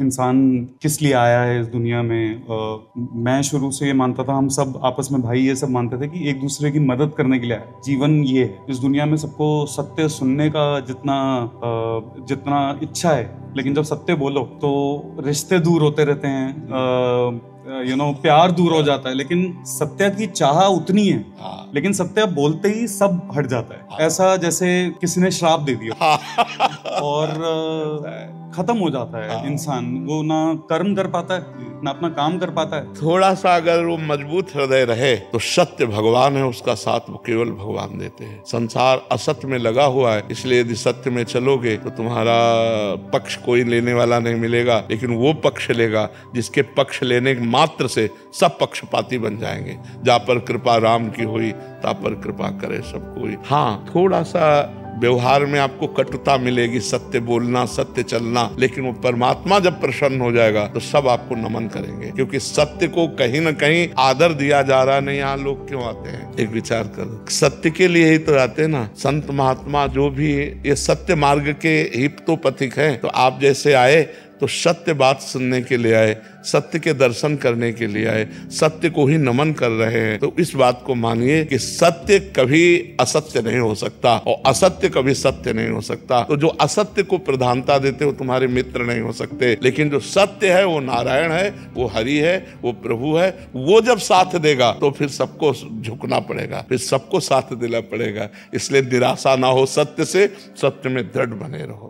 इंसान किस लिए आया है इस दुनिया में। मैं शुरू से ये मानता था, हम सब आपस में भाई ये सब मानते थे कि एक दूसरे की मदद करने के लिए आया। जीवन ये है, इस दुनिया में सबको सत्य सुनने का जितना इच्छा है, लेकिन जब सत्य बोलो तो रिश्ते दूर होते रहते हैं, प्यार दूर हो जाता है। लेकिन सत्य की चाह उतनी है, लेकिन सत्य बोलते ही सब हट जाता है। ऐसा जैसे किसी ने श्राप दे दिया और खत्म हो जाता है इंसान। वो ना कर्म कर पाता है, ना अपना काम कर पाता है। थोड़ा सा अगर वो मजबूत हृदय रहे तो सत्य भगवान है, उसका साथ वो केवल भगवान देते हैं। संसार असत्य में लगा हुआ है, इसलिए यदि सत्य में चलोगे तो तुम्हारा पक्ष कोई लेने वाला नहीं मिलेगा, लेकिन वो पक्ष लेगा जिसके पक्ष लेने मात्र से सब पक्षपाती बन जाएंगे। जा पर कृपा राम की हुई, ता पर कृपा करे सब कोई। हाँ, थोड़ा सा व्यवहार में आपको कटुता मिलेगी, सत्य बोलना, सत्य चलना, लेकिन वो परमात्मा जब प्रसन्न हो जाएगा तो सब आपको नमन करेंगे, क्योंकि सत्य को कहीं न कहीं आदर दिया जा रहा है। नहीं, यहाँ लोग क्यों आते हैं? एक विचार करो, सत्य के लिए ही तो आते हैं ना। संत महात्मा जो भी ये सत्य मार्ग के हितोपथिक हैं, तो आप जैसे आए तो सत्य बात सुनने के लिए आए, सत्य के दर्शन करने के लिए आए, सत्य को ही नमन कर रहे हैं। तो इस बात को मानिए कि सत्य कभी असत्य नहीं हो सकता और असत्य कभी सत्य नहीं हो सकता। तो जो असत्य को प्रधानता देते हो तुम्हारे मित्र नहीं हो सकते, लेकिन जो सत्य है वो नारायण है, वो हरि है, वो प्रभु है। वो जब साथ देगा तो फिर सबको झुकना पड़ेगा, फिर सबको साथ देना पड़ेगा। इसलिए निराशा ना हो सत्य से, सत्य में दृढ़ बने रहो।